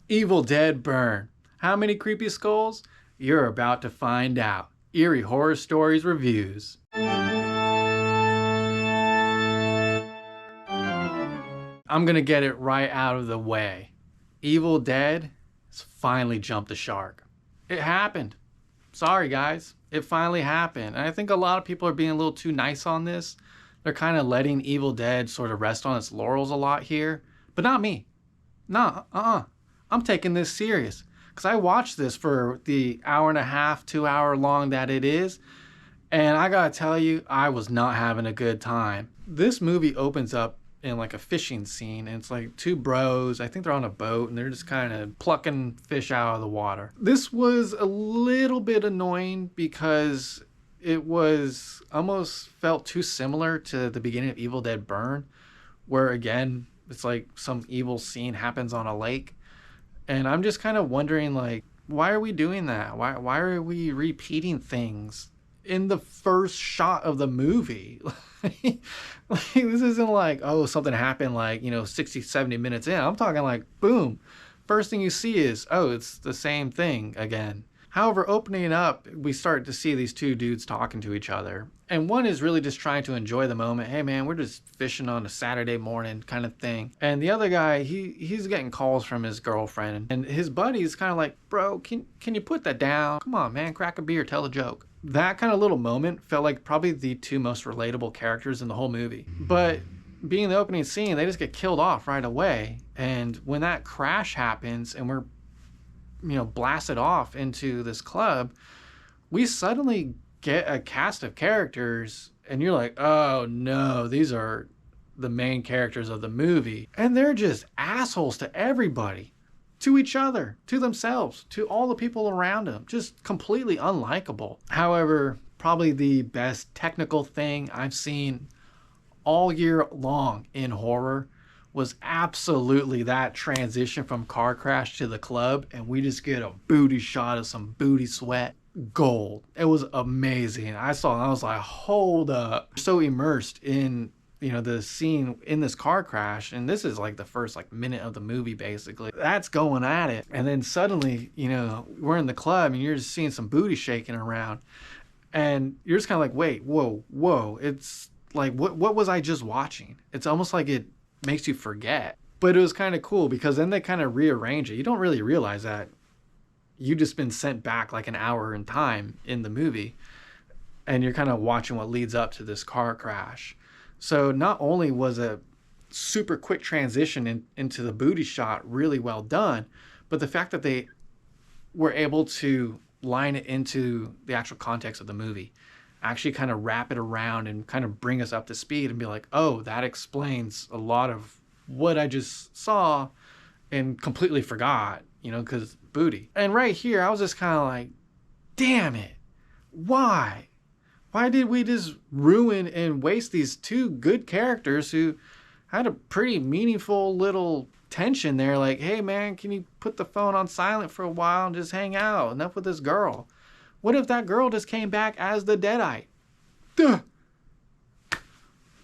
Evil Dead Burn. How many creepy skulls? You're about to find out. Eerie Horror Stories Reviews. I'm gonna get it right out of the way. Evil Dead has finally jumped the shark. It happened. Sorry guys, it finally happened. And I think a lot of people are being a little too nice on this. They're kind of letting Evil Dead sort of rest on its laurels a lot here. But not me. Nah, I'm taking this serious. Because I watched this for the hour and a half, 2 hour long that it is. And I gotta tell you, I was not having a good time. This movie opens up in like a fishing scene, and it's like two bros, I think they're on a boat, and they're just kind of plucking fish out of the water. This was a little bit annoying because it was almost felt too similar to the beginning of Evil Dead Burn, where again, it's like some evil scene happens on a lake. And I'm just kind of wondering, like, why are we doing that? Why are we repeating things in the first shot of the movie? Like, this isn't like, oh, something happened like, 60, 70 minutes in. I'm talking like, boom. First thing you see is, oh, it's the same thing again. However, opening up, we start to see these two dudes talking to each other. And one is really just trying to enjoy the moment. Hey man, we're just fishing on a Saturday morning kind of thing. And the other guy, he's getting calls from his girlfriend. And his buddy's kind of like, bro, can you put that down? Come on, man, crack a beer, tell a joke. That kind of little moment felt like probably the two most relatable characters in the whole movie. But being the opening scene, they just get killed off right away. And when that crash happens and we're blasted off into this club, we suddenly get a cast of characters and you're like, oh no, these are the main characters of the movie. And they're just assholes to everybody, to each other, to themselves, to all the people around them. Just completely unlikable. However, probably the best technical thing I've seen all year long in horror was absolutely that transition from car crash to the club, and we just get a booty shot of some booty sweat. Gold. It was amazing. I saw it and I was like, hold up. So immersed in the scene in this car crash, and this is like the first minute of the movie basically. That's going at it. And then suddenly, we're in the club and you're just seeing some booty shaking around. And you're just kind of like, wait, whoa. It's like, what was I just watching? It's almost like it makes you forget. But it was kind of cool because then they kind of rearrange it. You don't really realize that you just been sent back like an hour in time in the movie, and you're kind of watching what leads up to this car crash. So not only was a super quick transition into the booty shot really well done, but the fact that they were able to line it into the actual context of the movie, actually kind of wrap it around and kind of bring us up to speed and be like, oh, that explains a lot of what I just saw and completely forgot, because booty. And right here, I was just kind of like, damn it. Why? Why did we just ruin and waste these two good characters who had a pretty meaningful little tension there? Like, hey man, can you put the phone on silent for a while and just hang out? Enough with this girl. What if that girl just came back as the Deadite? Duh.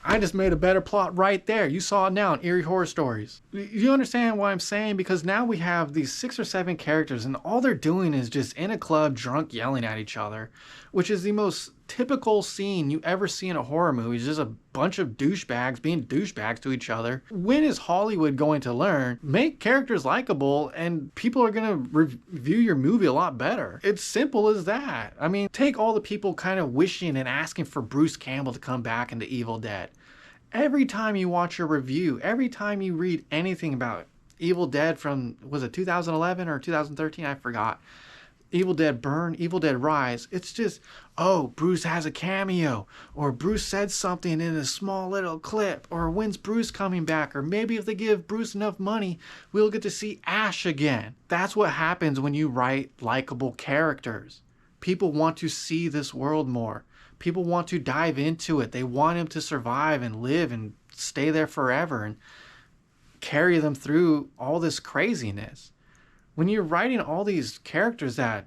I just made a better plot right there. You saw it now in Eerie Horror Stories. You understand what I'm saying? Because now we have these 6 or 7 characters and all they're doing is just in a club drunk yelling at each other, which is the most typical scene you ever see in a horror movie. It's just a bunch of douchebags being douchebags to each other. When is Hollywood going to learn? Make characters likable and people are going to review your movie a lot better. It's simple as that. I mean, take all the people kind of wishing and asking for Bruce Campbell to come back into Evil Dead. Every time you watch a review, every time you read anything about Evil Dead from, was it 2011 or 2013? I forgot. Evil Dead Burn, Evil Dead Rise. It's just, oh, Bruce has a cameo, or Bruce said something in a small little clip, or when's Bruce coming back, or maybe if they give Bruce enough money, we'll get to see Ash again. That's what happens when you write likable characters. People want to see this world more. People want to dive into it. They want him to survive and live and stay there forever and carry them through all this craziness. When you're writing all these characters that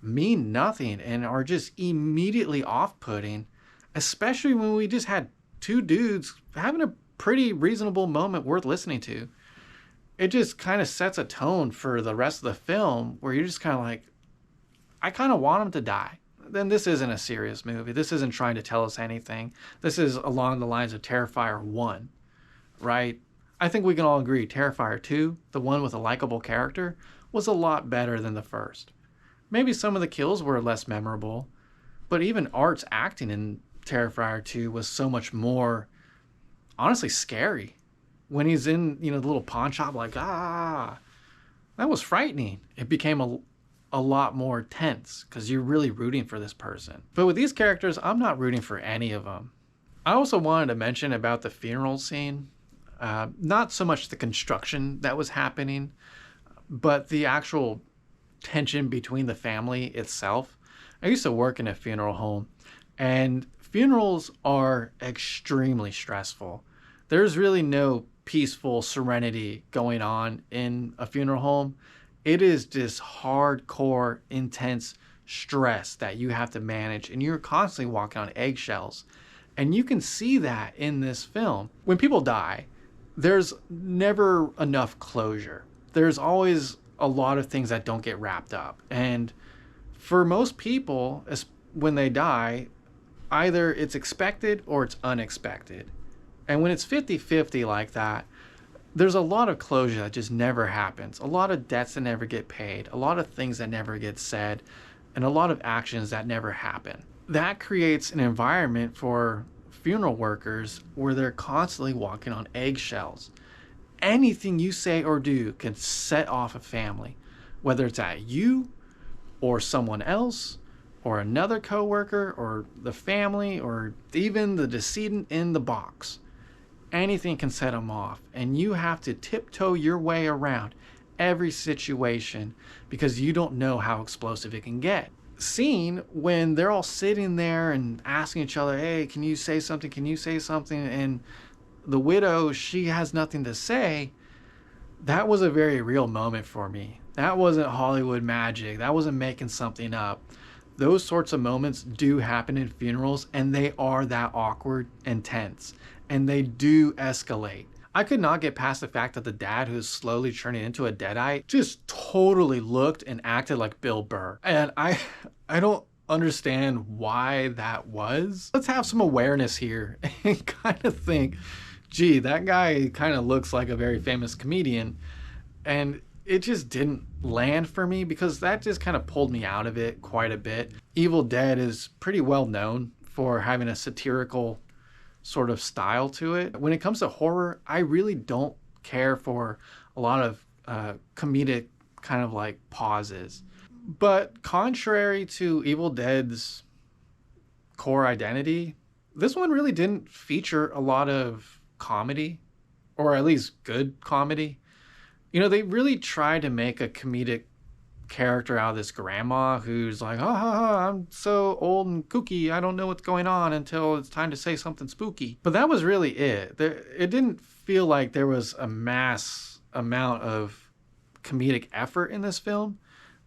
mean nothing and are just immediately off-putting, especially when we just had two dudes having a pretty reasonable moment worth listening to, it just kind of sets a tone for the rest of the film where you're just kind of like, I kind of want him to die. Then this isn't a serious movie. This isn't trying to tell us anything. This is along the lines of Terrifier 1, right? I think we can all agree Terrifier 2, the one with a likable character, was a lot better than the first. Maybe some of the kills were less memorable, but even Art's acting in Terrifier 2 was so much more, honestly, scary. When he's in, the little pawn shop, like, that was frightening. It became a lot more tense because you're really rooting for this person. But with these characters, I'm not rooting for any of them. I also wanted to mention about the funeral scene, not so much the construction that was happening, but the actual tension between the family itself. I used to work in a funeral home, and funerals are extremely stressful. There's really no peaceful serenity going on in a funeral home. It is just hardcore, intense stress that you have to manage, and you're constantly walking on eggshells. And you can see that in this film. When people die, there's never enough closure. There's always a lot of things that don't get wrapped up. And for most people, when they die, either it's expected or it's unexpected. And when it's 50-50 like that, there's a lot of closure that just never happens. A lot of debts that never get paid, a lot of things that never get said, and a lot of actions that never happen. That creates an environment for funeral workers where they're constantly walking on eggshells. Anything you say or do can set off a family, whether it's at you or someone else or another coworker or the family or even the decedent in the box. Anything can set them off, and you have to tiptoe your way around every situation because you don't know how explosive it can get. Scene when they're all sitting there and asking each other, hey, can you say something? Can you say something? And the widow, she has nothing to say. That was a very real moment for me. That wasn't Hollywood magic. That wasn't making something up. Those sorts of moments do happen in funerals, and they are that awkward and tense, and they do escalate. I could not get past the fact that the dad, who's slowly turning into a deadite, just totally looked and acted like Bill Burr. And I don't understand why that was. Let's have some awareness here and kind of think, gee, that guy kind of looks like a very famous comedian. And it just didn't land for me because that just kind of pulled me out of it quite a bit. Evil Dead is pretty well known for having a satirical sort of style to it. When it comes to horror, I really don't care for a lot of comedic kind of like pauses. But contrary to Evil Dead's core identity, this one really didn't feature a lot of comedy, or at least good comedy. They really tried to make a comedic character out of this grandma who's like, I'm so old and kooky, I don't know what's going on until it's time to say something spooky. But that was really it. It didn't feel like there was a mass amount of comedic effort in this film.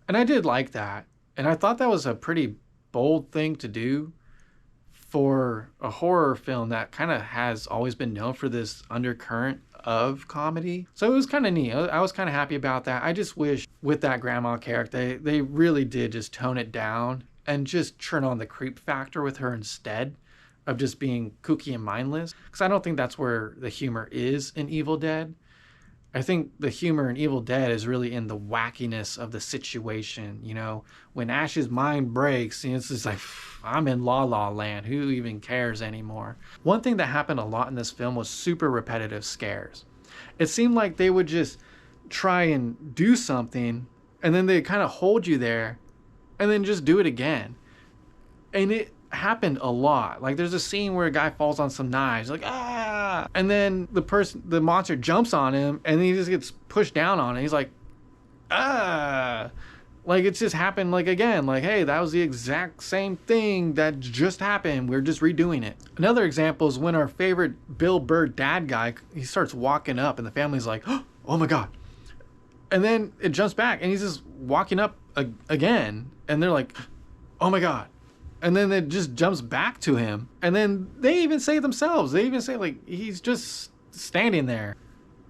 And I did like that. And I thought that was a pretty bold thing to do for a horror film that kind of has always been known for this undercurrent of comedy. So it was kind of neat. I was kind of happy about that. I just wish with that grandma character, they really did just tone it down and just turn on the creep factor with her instead of just being kooky and mindless. Because I don't think that's where the humor is in Evil Dead. I think the humor in Evil Dead is really in the wackiness of the situation. When Ash's mind breaks, it's just like, I'm in La La Land. Who even cares anymore? One thing that happened a lot in this film was super repetitive scares. It seemed like they would just try and do something, and then they kind of hold you there, and then just do it again. And it happened a lot. Like there's a scene where a guy falls on some knives, like and then the monster jumps on him, and then he just gets pushed down on it. He's like like it's just happened like again, like, hey, that was the exact same thing that just happened, we're just redoing it. Another example is when our favorite Bill Burr dad guy, he starts walking up and the family's like, oh my god, and then it jumps back and he's just walking up again, and they're like, oh my god. And then it just jumps back to him. And then they even say themselves, like, he's just standing there.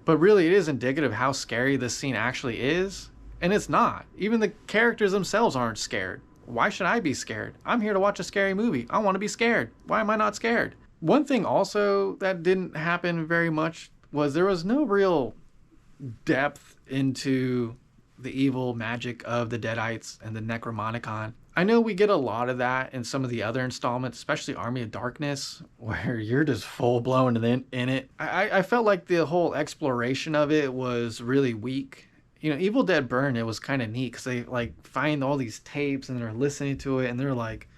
But really, it is indicative of how scary this scene actually is. And it's not. Even the characters themselves aren't scared. Why should I be scared? I'm here to watch a scary movie. I want to be scared. Why am I not scared? One thing also that didn't happen very much was there was no real depth into the evil magic of the Deadites and the Necromonicon. I know we get a lot of that in some of the other installments, especially Army of Darkness, where you're just full blown in it. I felt like the whole exploration of it was really weak. You know, Evil Dead Burn, it was kind of neat because they like find all these tapes and they're listening to it and they're like,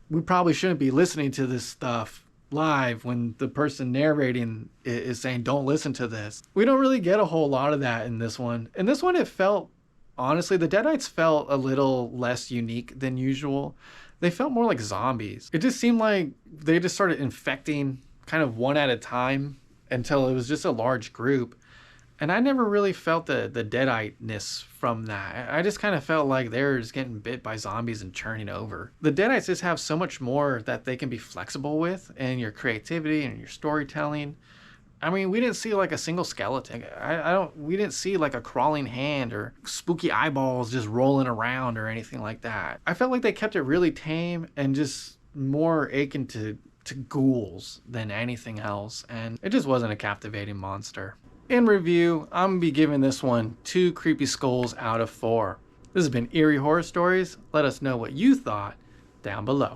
we probably shouldn't be listening to this stuff live when the person narrating it is saying don't listen to this. We don't really get a whole lot of that in this one. In this one, it felt, honestly, the Deadites felt a little less unique than usual. They felt more like zombies. It just seemed like they just started infecting kind of one at a time until it was just a large group. And I never really felt the Deadite-ness from that. I just kind of felt like they were just getting bit by zombies and churning over. The Deadites just have so much more that they can be flexible with in your creativity and your storytelling. I mean, we didn't see like a single skeleton. We didn't see like a crawling hand or spooky eyeballs just rolling around or anything like that. I felt like they kept it really tame and just more akin to ghouls than anything else. And it just wasn't a captivating monster. In review, I'm going to be giving this one 2 creepy skulls out of 4. This has been Eerie Horror Stories. Let us know what you thought down below.